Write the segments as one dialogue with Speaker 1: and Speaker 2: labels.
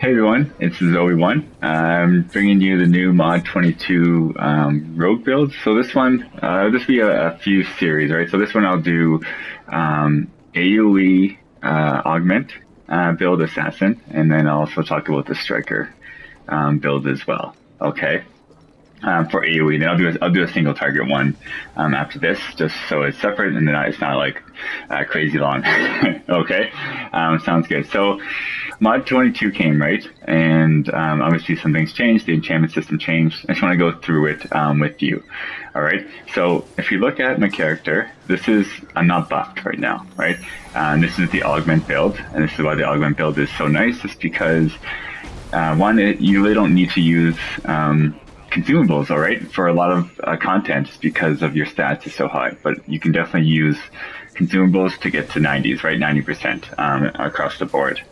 Speaker 1: Hey everyone, it's Zoe1. I'm bringing you the new Mod 22 Rogue build. So this one, this will be a few series, right? So this one I'll do AOE Augment Build Assassin, and then I'll also talk about the Striker build as well. Okay. For AOE, then I'll do a single target one after this, just so it's separate and then it's not like crazy long. Okay, sounds good. So Mod 22 came, right, and obviously some things changed. The enchantment system changed. I just want to go through it with you. All right. So if you look at my character, I'm not buffed right now, right? This is the Augment Build, and this is why the Augment Build is so nice. It's because you really don't need to use consumables, all right, for a lot of content just because of your stats is so high. But you can definitely use consumables to get to 90s, right, 90% across the board.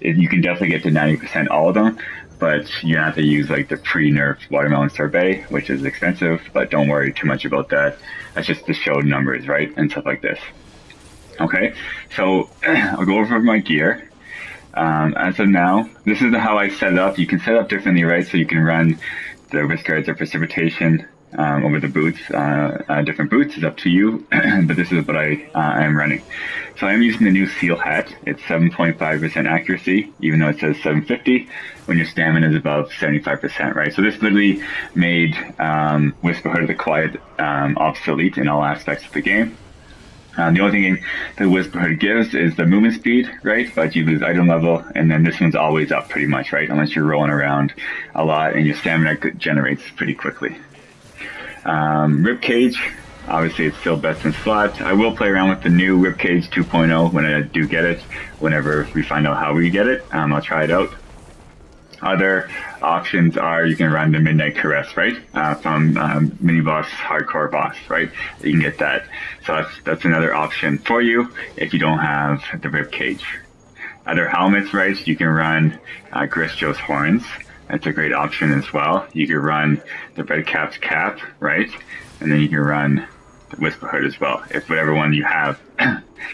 Speaker 1: You can definitely get to 90% all of them, but you have to use like the pre-nerf watermelon sorbet, which is expensive, but don't worry too much about that. That's just to show numbers, right, and stuff like this. Okay, so I'll go over my gear. As of now, this is how I set it up. You can set it up differently, right? So you can run the wrist guards or precipitation over the boots. Different boots is up to you, but this is what I am running. So I'm using the new seal hat. It's 7.5% accuracy, even though it says 750 when your stamina is above 75%, right? So this literally made Whisperhood of the Quiet obsolete in all aspects of the game. The only thing that Whisperhood gives is the movement speed, right? But you lose item level, and then this one's always up pretty much, right? Unless you're rolling around a lot and your stamina generates pretty quickly. Ribcage, obviously it's still best in slot. I will play around with the new Ribcage 2.0 when I do get it. Whenever we find out how we get it, I'll try it out. Other options are you can run the Midnight Caress, right? From mini boss, hardcore boss, right? You can get that. So that's another option for you if you don't have the Ribcage. Other helmets, right? You can run Gristjo's Horns. That's a great option as well. You can run the Red Cap's Cap, right? And then you can run the Whisperhood as well, if whatever one you have.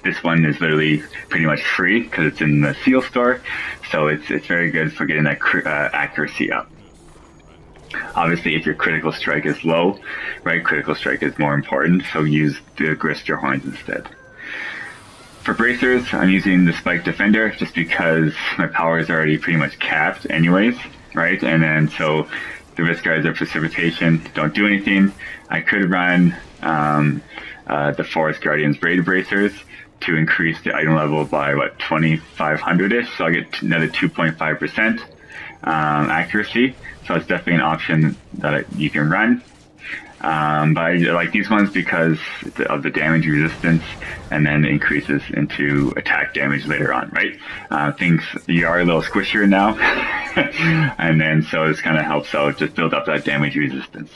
Speaker 1: This one is literally pretty much free because it's in the seal store, so it's very good for getting that accuracy up. Obviously, if your critical strike is low, right, critical strike is more important, so use the Gristjo Horns instead. For bracers, I'm using the Spike Defender just because my power is already pretty much capped anyways, right? And then so the wrist guards are precipitation, don't do anything. I could run the Forest Guardian's Braided Bracers to increase the item level by, 2,500-ish, so I'll get another 2.5% accuracy, so it's definitely an option that you can run. But I like these ones because of the damage resistance, and then it increases into attack damage later on, right? You are a little squishier now, and then so this kind of helps out, just build up that damage resistance.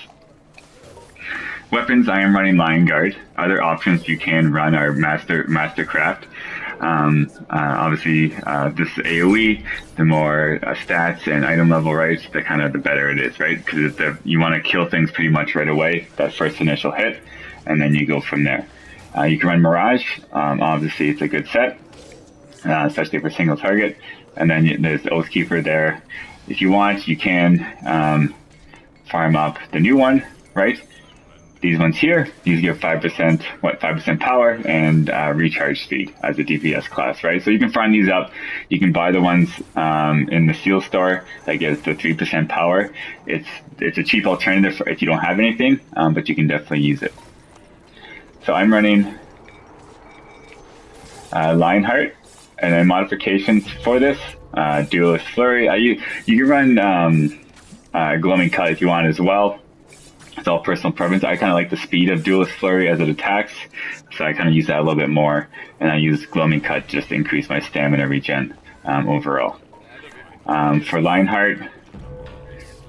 Speaker 1: Weapons, I am running Lion Guard. Other options you can run are Mastercraft. Obviously, this AOE, the more stats and item level, right, the better it is, right? Because you want to kill things pretty much right away, that first initial hit, and then you go from there. You can run Mirage. Obviously, it's a good set, especially for single target. And then there's the Oathkeeper there. If you want, you can farm up the new one, right? These ones here, these give 5% power and recharge speed as a DPS class, right? So you can farm these up. You can buy the ones in the seal store that gives the 3% power. It's a cheap alternative for if you don't have anything, but you can definitely use it. So I'm running Lionheart, and then modifications for this, Duelist Flurry. You can run Gloaming Cut if you want as well. It's all personal preference. I kind of like the speed of Duelist Flurry as it attacks, so I kind of use that a little bit more, and I use Gloaming Cut just to increase my stamina regen overall. For Lionheart,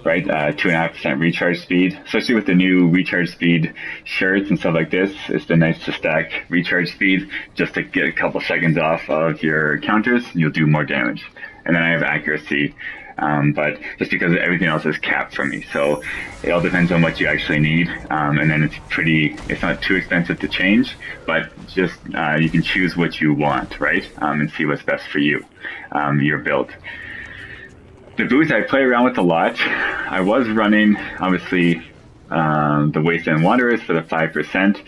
Speaker 1: right, 2.5% recharge speed, especially with the new recharge speed shirts and stuff like this. It's been nice to stack recharge speed just to get a couple seconds off of your counters, and you'll do more damage. And then I have accuracy. But just because everything else is capped for me, so it all depends on what you actually need, and then it's not too expensive to change, but just you can choose what you want, right, and see what's best for you, your build. The boots I play around with a lot. I was running, obviously, the Wasteland Wanderers for the 5%.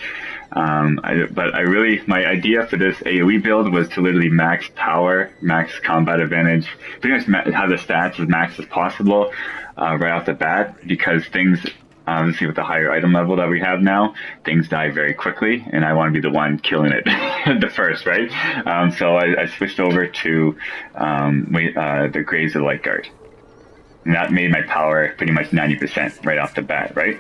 Speaker 1: My idea for this AOE build was to literally max power, max combat advantage, pretty much have the stats as max as possible right off the bat, because things, obviously with the higher item level that we have now, things die very quickly, and I want to be the one killing it the first, right? So I switched over to the Graves of Light Guard. And that made my power pretty much 90% right off the bat, right?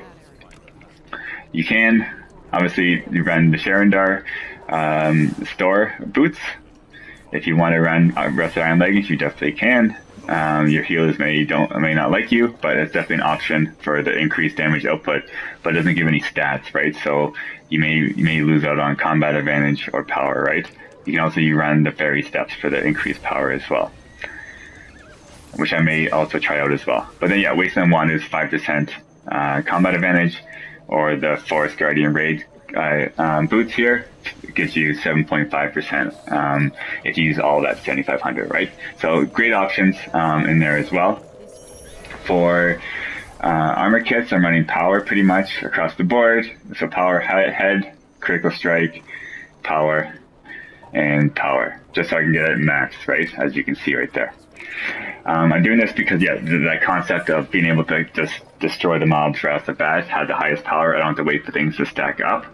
Speaker 1: You can, obviously, you run the Sharendar store boots. If you want to run Rusted Iron Leggings, you definitely can. Your healers may not like you, but it's definitely an option for the increased damage output, but it doesn't give any stats, right? So you may lose out on combat advantage or power, right? You can also run the fairy steps for the increased power as well, which I may also try out as well. But then yeah, Wasteland 1 is 5% combat advantage, or the Forest Guardian Raid boots here gives you 7.5% if you use all that 7,500, right? So great options in there as well. For armor kits, I'm running power pretty much across the board. So power head, critical strike, power, and power, just so I can get it max, right? As you can see right there. I'm doing this because, yeah, that concept of being able to just destroy the mobs right off the bat, have the highest power, I don't have to wait for things to stack up,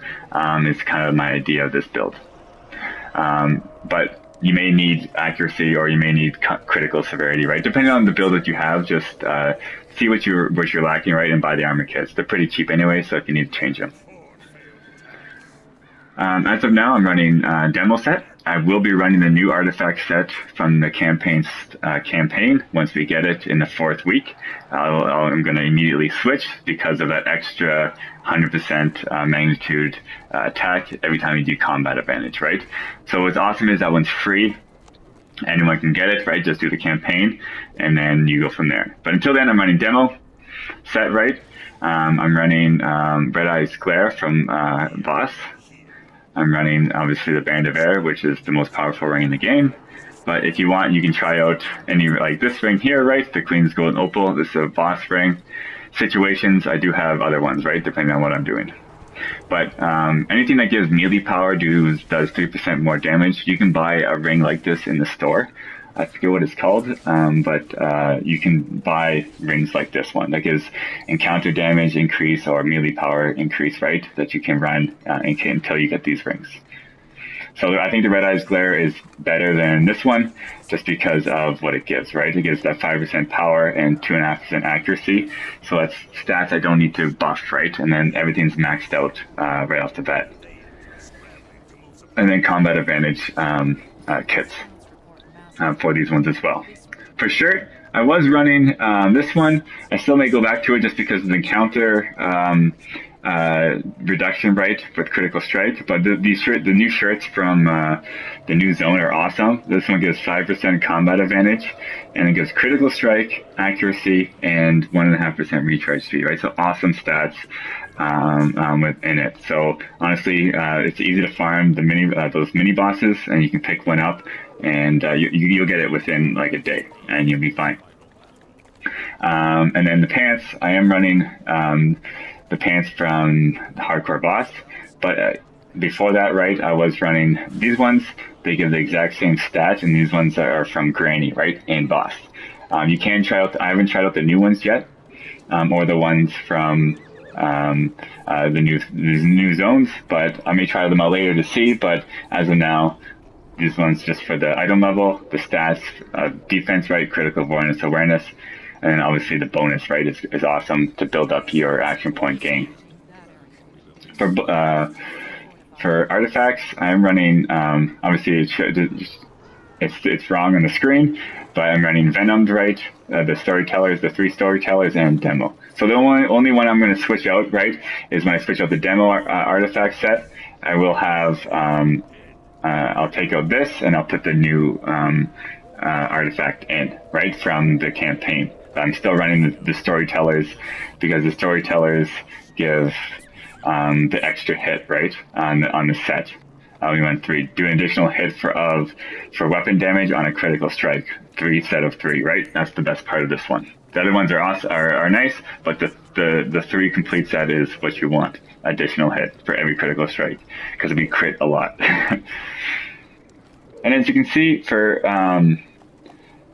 Speaker 1: is kind of my idea of this build. But you may need accuracy, or you may need critical severity, right? Depending on the build that you have, just see what you're lacking, right, and buy the armor kits. They're pretty cheap anyway, so if you need to change them. As of now, I'm running demo set. I will be running the new artifact set from the campaign once we get it in the 4th week. I'm going to immediately switch because of that extra 100% magnitude attack every time you do combat advantage, right? So what's awesome is that one's free. Anyone can get it, right? Just do the campaign, and then you go from there. But until then, I'm running demo set, right? I'm running Red Eyes Glare from Boss. I'm running, obviously, the Band of Air, which is the most powerful ring in the game. But if you want, you can try out any, like this ring here, right? The Queen's Golden Opal. This is a boss ring. Situations, I do have other ones, right? Depending on what I'm doing. But anything that gives melee power does 3% more damage. You can buy a ring like this in the store. I forget what it's called, but you can buy rings like this one that gives encounter damage increase or melee power increase, right? That you can run until you get these rings. So I think the Red Eyes Glare is better than this one just because of what it gives, right? It gives that 5% power and 2.5% accuracy. So that's stats I don't need to buff, right? And then everything's maxed out right off the bat. And then combat advantage kits. For these ones as well. For sure, I was running this one. I still may go back to it just because of the encounter reduction, right, with critical strike. But the new shirts from the new zone are awesome. This one gives 5% combat advantage, and it gives critical strike, accuracy, and 1.5% recharge speed, right? So awesome stats within it. So honestly, it's easy to farm the those mini bosses, and you can pick one up, and you'll get it within like a day, and you'll be fine. And then the pants, I am running the pants from the hardcore boss, but before that, right, I was running these ones. They give the exact same stats, and these ones are from Granny, right, and boss. You can try out. I haven't tried out the new ones yet, or the ones from the new zones, but I may try them out later to see. But as of now, these ones just for the item level, the stats, defense, right, critical awareness, and then obviously the bonus, right, is awesome to build up your action point gain. For artifacts, I'm running, obviously it's wrong on the screen, but I'm running Venomed, right, the storytellers, the 3 storytellers, and demo. So the only one I'm going to switch out, right, is when I switch out the demo artifact set, I will have, I'll take out this, and I'll put the new artifact in, right, from the campaign. I'm still running the storytellers because the storytellers give the extra hit, right, on the set. We went 3, do an additional hit for weapon damage on a critical strike three set of three, right? That's the best part of this one. The other ones are nice, but the three complete set is what you want. Additional hit for every critical strike, because we crit a lot. And as you can see, for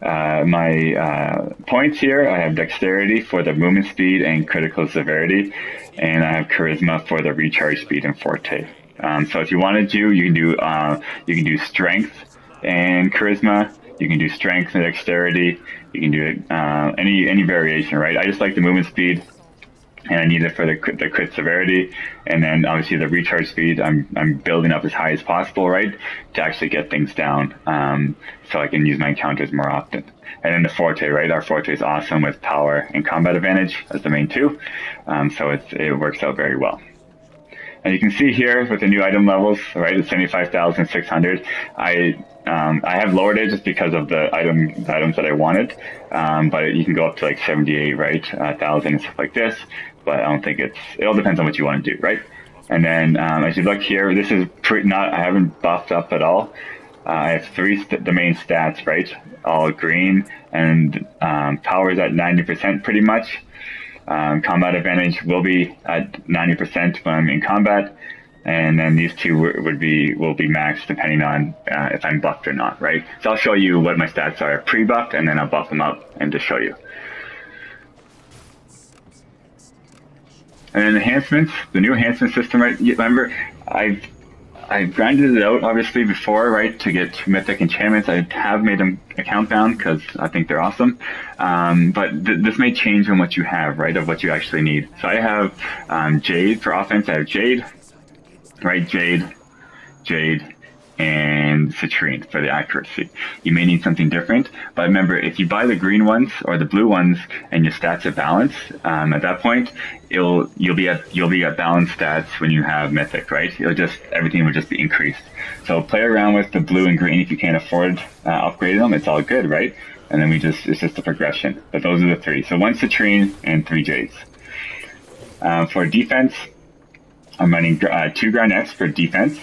Speaker 1: my points here, I have dexterity for the movement speed and critical severity, and I have charisma for the recharge speed and forte. So if you wanted to, you can do strength and charisma. You can do strength and dexterity. You can do any variation, right? I just like the movement speed, and I need it for the crit severity, and then obviously the recharge speed. I'm building up as high as possible, right, to actually get things down, so I can use my encounters more often. And then the forte, right? Our forte is awesome with power and combat advantage as the main two, so it works out very well. And you can see here with the new item levels, right, it's 75,600. I have lowered it just because of the items that I wanted, but you can go up to like 78, right, 1,000 and stuff like this. But I don't think it all depends on what you want to do, right? And then as you look here, this is I haven't buffed up at all. I have the main stats, right, all green, and power is at 90% pretty much. Combat advantage will be at 90% when I'm in combat, and then these two will be maxed depending on if I'm buffed or not, right? So I'll show you what my stats are pre-buffed, and then I'll buff them up and just show you. And then enhancements, the new enhancement system, right? Remember, I've grinded it out obviously before, right, to get Mythic Enchantments. I have made them account bound because I think they're awesome. But this may change on what you have, right, of what you actually need. So I have Jade for offense. I have Jade, right, Jade, and Citrine for the accuracy. You may need something different, but remember, if you buy the green ones or the blue ones and your stats are balanced, at that point you'll be at balanced stats when you have Mythic, right? Everything will just be increased. So play around with the blue and green if you can't afford upgrading them. It's all good, right? And then it's just a progression. But those are the three. So 1 Citrine and 3 Jades. For defense, I'm running 2 Garnets for defense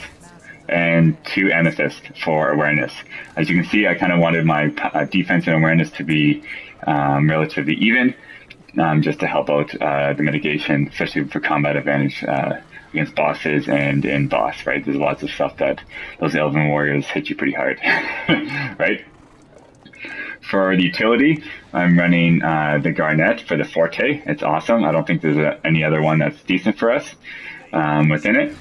Speaker 1: and 2 Amethyst for awareness. As you can see, I kind of wanted my defense and awareness to be relatively even, just to help out the mitigation, especially for combat advantage against bosses and in boss, right? There's lots of stuff that those Elven Warriors hit you pretty hard, right? For the utility, I'm running the Garnet for the Forte. It's awesome. I don't think there's any other one that's decent for us within it.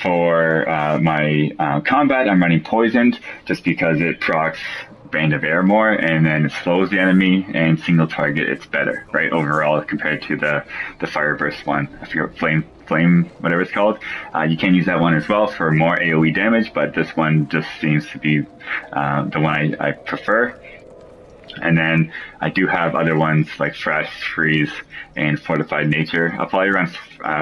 Speaker 1: For my combat, I'm running Poisoned just because it procs Band of Air more, and then it slows the enemy, and single target it's better, right, overall compared to the Fire Burst one. I forget, Flame, whatever it's called. You can use that one as well for more AoE damage, but this one just seems to be the one I prefer. And then I do have other ones like Flash Freeze and Fortified Nature. I'll probably run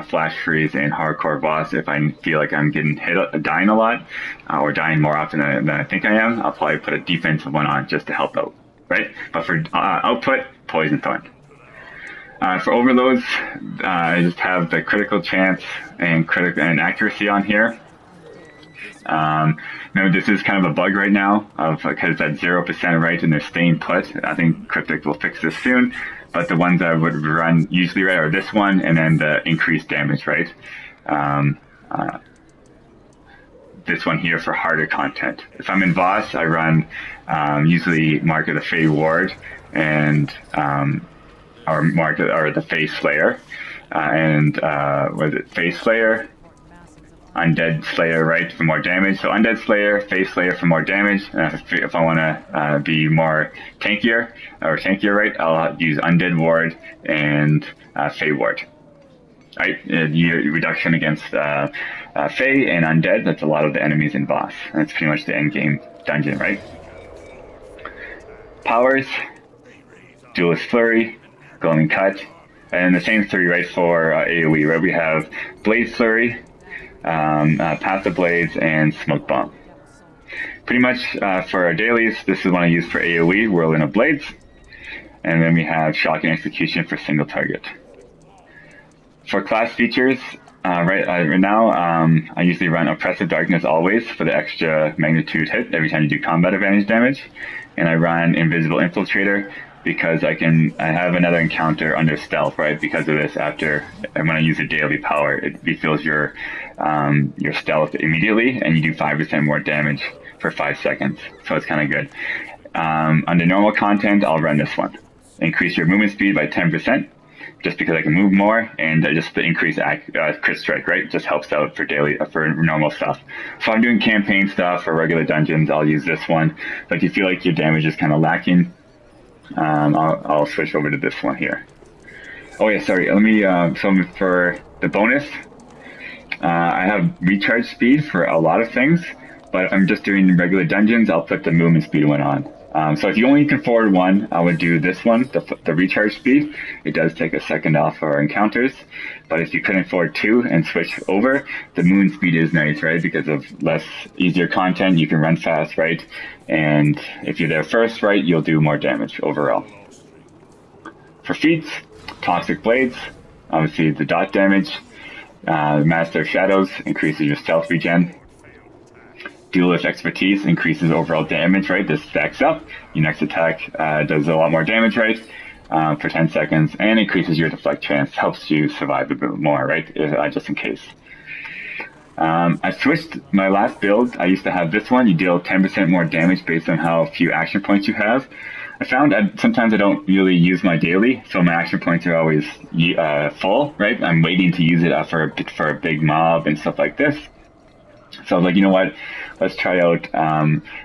Speaker 1: Flash Freeze and Hardcore Boss if I feel like I'm getting dying a lot, or dying more often than I think I am. I'll probably put a defensive one on just to help out, right? But for output, Poison Thorn. For overloads, I just have the critical chance and accuracy on here. Now this is kind of a bug right now because it's at 0%, right, and they're staying put. I think Cryptic will fix this soon, but the ones I would run usually, right, are this one and then the increased damage, right? This one here for harder content. If I'm in boss, I run usually Mark of the Fey Ward and or the Face Slayer, was it Face Slayer? Undead Slayer, right, for more damage. So Undead Slayer, Face Slayer for more damage. If I want to be more tankier, right, I'll use Undead Ward and Fey Ward. Right, reduction against Fey and Undead. That's a lot of the enemies in boss. That's pretty much the end game dungeon, right? Powers, Duelist Flurry, Glowing Cut, and the same 3, right, for AoE, right? We have Blade Flurry, Path of Blades, and Smoke Bomb. Pretty much for our dailies, this is one I use for AoE, Whirlwind of Blades, and then we have Shocking Execution for single target. For class features, Right now, I usually run Oppressive Darkness always for the extra magnitude hit every time you do combat advantage damage, and I run Invisible Infiltrator because I have another encounter under stealth, right? Because of this, when I use a daily power, it refills your stealth immediately, and you do 5% more damage for 5 seconds. So it's kind of good. Under normal content, I'll run this one. Increase your movement speed by 10%. Just because I can move more, and just the increased crit strike, right? It just helps out for normal stuff. So I'm doing campaign stuff or regular dungeons, I'll use this one. But if you feel like your damage is kind of lacking, I'll switch over to this one here. Oh yeah, sorry. Let me. So for the bonus, I have recharge speed for a lot of things, but if I'm just doing regular dungeons, I'll put the movement speed one on. So if you only can forward one, I would do this one, the recharge speed. It does take a second off our encounters, but if you couldn't forward two and switch over, the moon speed is nice, right? Because of easier content, you can run fast, right? And if you're there first, right, you'll do more damage overall. For feats, Toxic Blades, obviously the dot damage. Master of Shadows increases your stealth regen. Duelist Expertise increases overall damage, right? This stacks up. Your next attack does a lot more damage, right? For 10 seconds, and increases your deflect chance. Helps you survive a bit more, right? Just in case. I switched my last build. I used to have this one. You deal 10% more damage based on how few action points you have. I found sometimes I don't really use my daily, so my action points are always full, right? I'm waiting to use it for a big mob and stuff like this. So I was like, you know what? Let's try out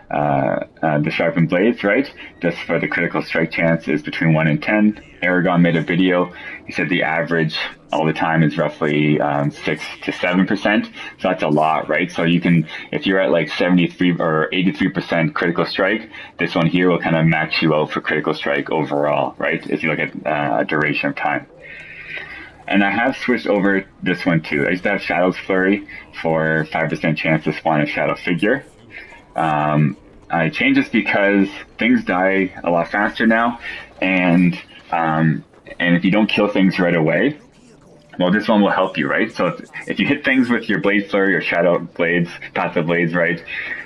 Speaker 1: the Sharpen Blades, right? Just for the critical strike chance is between 1 and 10. Aragon made a video. He said the average all the time is roughly 6 to 7%. So that's a lot, right? So you can, if you're at like 73 or 83% critical strike, this one here will kind of max you out for critical strike overall, right? If you look at duration of time. And I have switched over this one too. I used to have Shadow's Flurry for 5% chance to spawn a shadow figure. I changed this because things die a lot faster now, and if you don't kill things right away, well, this one will help you, right? So if you hit things with your Blade Flurry or Shadow Blades, Passive Blades, right,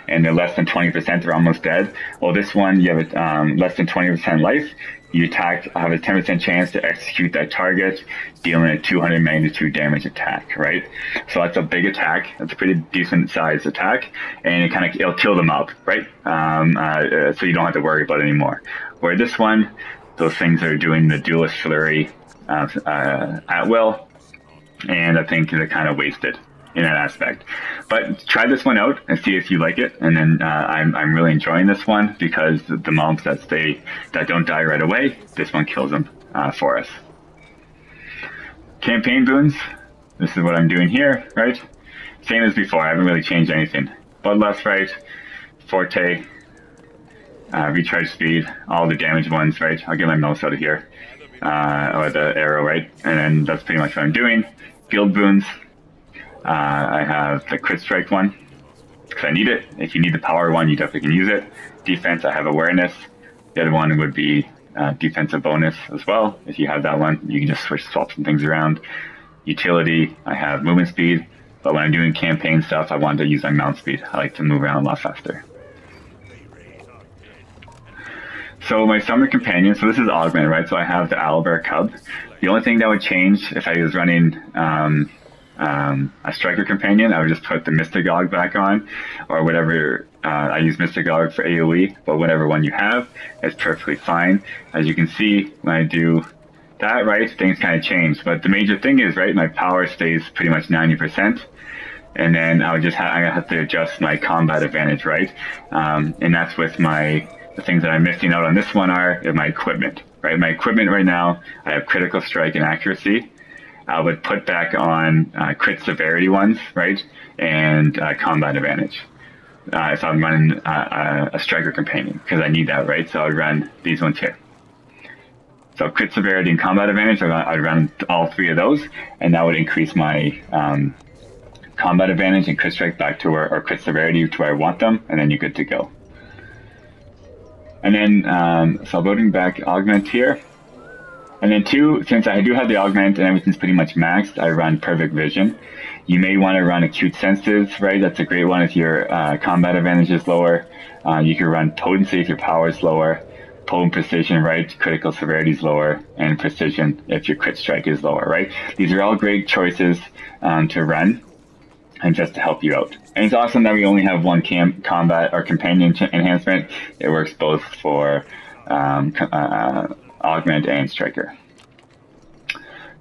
Speaker 1: and they're less than 20%, they're almost dead. Well, this one, you have less than 20% life. You attack, have a 10% chance to execute that target, dealing a 200 magnitude damage attack, right? So that's a big attack. That's a pretty decent sized attack, and it'll kill them up, right? So you don't have to worry about it anymore. Where this one, those things are doing the Duelist Flurry at will, and I think they're kind of wasted in that aspect. But try this one out and see if you like it. And then I'm really enjoying this one because the mobs that don't die right away, this one kills them for us. Campaign boons. This is what I'm doing here, right? Same as before. I haven't really changed anything. Bloodlust, right? Forte, recharge speed, all the damage ones, right? I'll get my mouse out of here, or the arrow, right? And then that's pretty much what I'm doing. Guild boons. I have the crit strike one because I need it. If you need the power one, you definitely can use it. Defense, I have awareness. The other one would be defensive bonus as well. If you have that one, you can just swap some things around. Utility, I have movement speed, but when I'm doing campaign stuff, I want to use my mount speed. I like to move around a lot faster. So my summer companion, so this is Augment, right? So I have the Owlbear Cub. The only thing that would change if I was running a striker companion, I would just put the Mythic Aug back on, or whatever. I use Mythic Aug for AOE, but whatever one you have is perfectly fine. As you can see, when I do that, right, things kind of change. But the major thing is, right, my power stays pretty much 90%, and then I have to adjust my combat advantage, right? And that's with the things that I'm missing out on this one are my equipment, right? My equipment right now, I have critical strike and accuracy. I would put back on crit severity ones, right, and combat advantage. If I'm running a striker companion, because I need that, right? So I would run these ones here. So crit severity and combat advantage, I'd run all three of those, and that would increase my combat advantage and crit strike back to or crit severity to where I want them, and then you're good to go. And then, so loading back Augment here. And then 2, since I do have the augment and everything's pretty much maxed, I run perfect vision. You may want to run acute senses, right? That's a great one if your combat advantage is lower. You can run potency if your power is lower. Potent precision, right? Critical severity is lower, and precision if your crit strike is lower, right? These are all great choices to run and just to help you out. And it's awesome that we only have one combat or companion enhancement. It works both for augment and striker.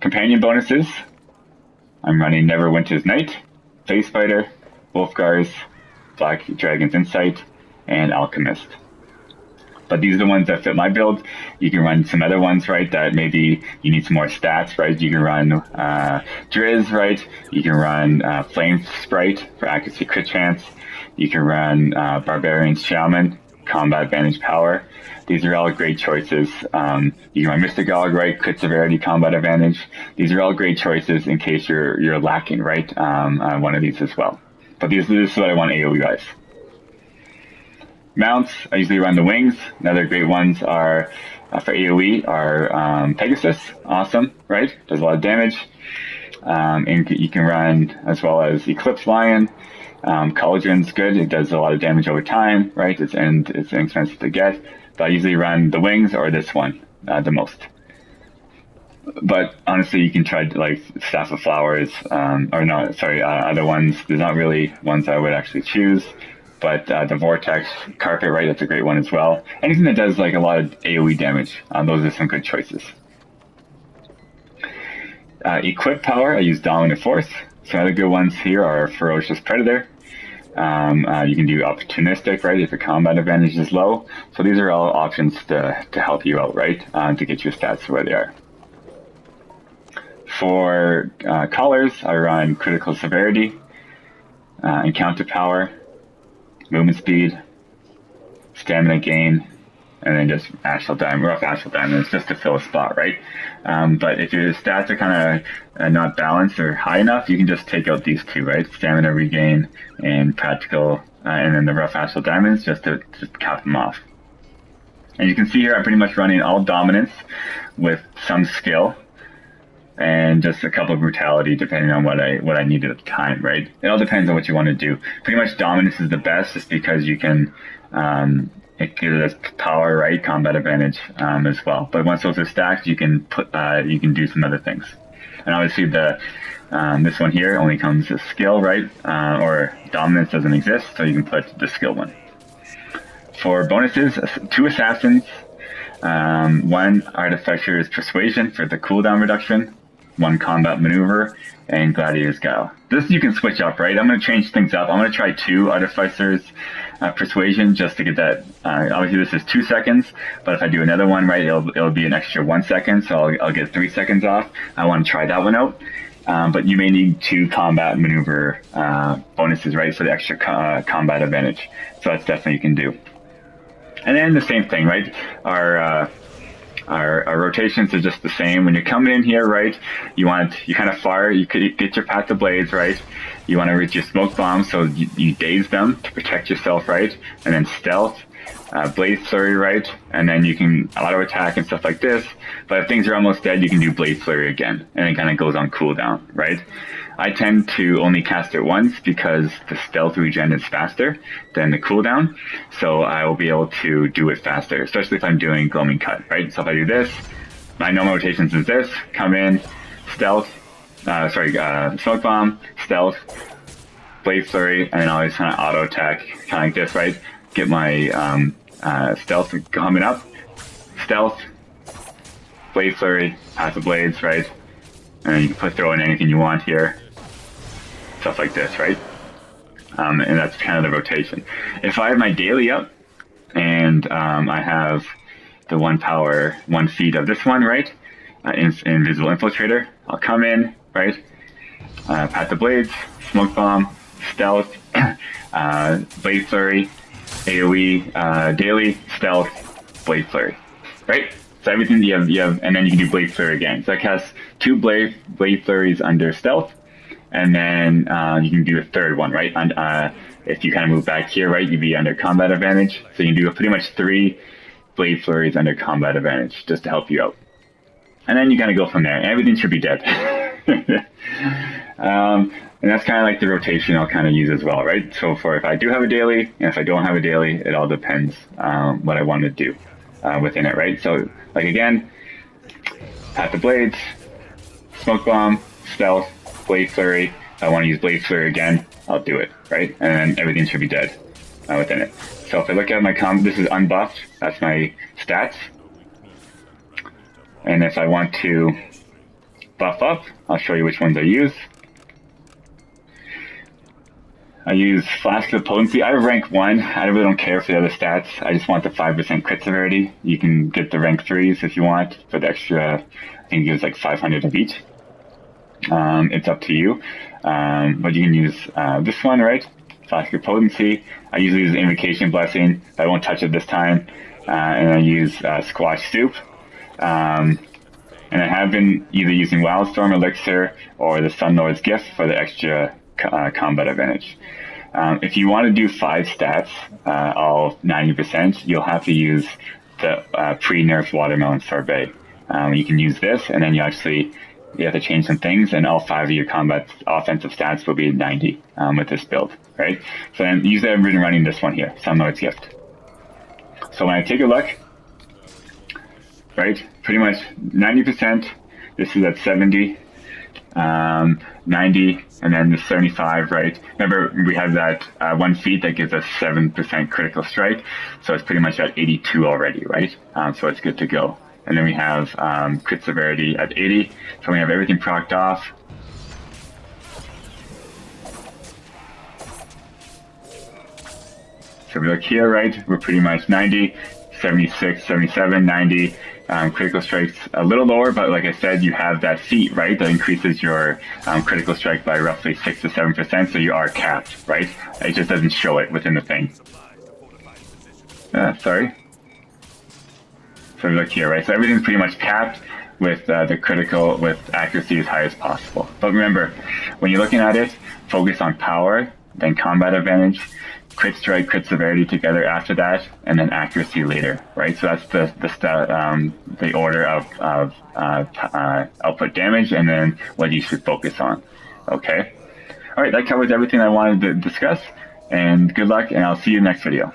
Speaker 1: Companion bonuses. I'm running Neverwinter's Knight, Face Fighter, Wolfgars, Black Dragon's Insight, and Alchemist. But these are the ones that fit my build. You can run some other ones, right, that maybe you need some more stats, right? You can run Drizz, right? You can run Flame Sprite for accuracy crit chance. You can run Barbarian's Shaman, combat advantage power. These are all great choices. You can run Mythic Aug, right? Crit severity, combat advantage. These are all great choices in case you're lacking, right? One of these as well. But this is what I want AOE guys. Mounts, I usually run the wings. Another great ones are for AOE are Pegasus, awesome, right? Does a lot of damage. And you can run as well as Eclipse Lion. Cauldron's good. It does a lot of damage over time, right? It's inexpensive to get. But I usually run the wings or this one the most. But honestly, you can try like Staff of Flowers, other ones. There's not really ones I would actually choose. But the Vortex Carpet, right, that's a great one as well. Anything that does like a lot of AoE damage, those are some good choices. Equip power, I use Dominant Force. Some other good ones here are Ferocious Predator. You can do Opportunistic, right, if your combat advantage is low. So these are all options to help you out, right, to get your stats to where they are. For colors, I run Critical Severity, Encounter Power, Movement Speed, Stamina Gain, and then just rough Astral Diamonds just to fill a spot, right? But if your stats are kind of not balanced or high enough, you can just take out these 2, right? Stamina Regain and Practical, and then the rough Astral Diamonds just to cap them off. And you can see here I'm pretty much running all dominance with some skill and just a couple of brutality depending on what I needed at the time, right? It all depends on what you want to do. Pretty much dominance is the best just because you can it gives us power, right? Combat advantage as well. But once those are stacked, you can do some other things. And obviously this one here only comes as skill, right? Or dominance doesn't exist, so you can put the skill one. For bonuses, 2 assassins, 1 artificer's persuasion for the cooldown reduction, 1 combat maneuver, and gladiator's guile. This you can switch up, right? I'm going to change things up. I'm going to try 2 artificer's persuasion just to get that. Obviously this is 2 seconds, but if I do another one, right, it'll be an extra 1 second, so I'll get 3 seconds off. I want to try that one out. But you may need 2 combat maneuver bonuses, right, for the extra combat advantage. So that's definitely you can do. And then the same thing, right? Our rotations are just the same. When you're coming in here, right, you kind of fire, you could get your Path of Blades, right? You want to reach your Smoke Bomb, so you daze them to protect yourself, right? And then Stealth, Blade Flurry, right? And then you can auto attack and stuff like this. But if things are almost dead, you can do Blade Flurry again, and it kind of goes on cooldown, right? I tend to only cast it once because the stealth regen is faster than the cooldown, so I will be able to do it faster, especially if I'm doing Gloaming Cut, right? So if I do this, my normal rotations is this, come in, stealth, Smoke Bomb, stealth, Blade Flurry, and then always kind of auto attack, kind of like this, right? Get my stealth coming up, stealth, Blade Flurry, Path of Blades, right? And you can throw in anything you want here. Stuff like this, right? And that's kind of the rotation. If I have my daily up, and I have the 1 power, 1 feat of this one, right? Invisible Infiltrator, I'll come in, right? Path of Blades, Smoke Bomb, Stealth, Blade Flurry, AoE, daily, Stealth, Blade Flurry, right? So everything you have, and then you can do Blade Flurry again. So I cast 2 Blade Flurries under Stealth, and then you can do a third one, right? And if you kind of move back here, right, you'd be under combat advantage. So you can do pretty much 3 Blade Flurries under combat advantage just to help you out. And then you kind of go from there. Everything should be dead. And that's kind of like the rotation I'll kind of use as well, right? So for if I do have a daily, and if I don't have a daily, it all depends what I want to do within it, right? So like again, Path of Blades, Smoke Bomb, Stealth, Blade Flurry. If I want to use Blade Flurry again, I'll do it, right? And then everything should be dead within it. So if I look at my this is unbuffed, that's my stats. And if I want to buff up, I'll show you which ones I use. I use Flask of Potency. I have rank 1. I really don't care for the other stats. I just want the 5% crit severity. You can get the rank 3s if you want for the extra, I think it gives like 500 of each. It's up to you. But you can use this one, right? Flask of Potency. I usually use Invocation Blessing. I won't touch it this time. And I use Squash Soup. And I have been either using Wildstorm Elixir or the Sun Lord's Gift for the extra combat advantage. If you want to do 5 stats, all 90%, you'll have to use the pre-nerf Watermelon Sorbet. You can use this, and then you have to change some things, and all 5 of your combat offensive stats will be 90 with this build, right? So then usually I've been running this one here, Sun Lord's Gift. So when I take a look, right, pretty much 90%, this is at 70, 90, and then the 75, right? Remember, we have that one feat that gives us 7% critical strike, so it's pretty much at 82 already, right? So it's good to go. And then we have crit severity at 80, so we have everything procced off. So we look here, right? We're pretty much 90, 76, 77, 90. Critical strikes a little lower, but like I said, you have that feat, right? That increases your critical strike by roughly 6 to 7%, so you are capped, right? It just doesn't show it within the thing. Sorry. So look here, right? So everything's pretty much capped with the critical, with accuracy as high as possible. But remember, when you're looking at it, focus on power, then combat advantage, crit strike, crit severity together after that, and then accuracy later, right? So that's the order of output damage, and then what you should focus on. Okay. All right, that covers everything I wanted to discuss. And good luck, and I'll see you in the next video.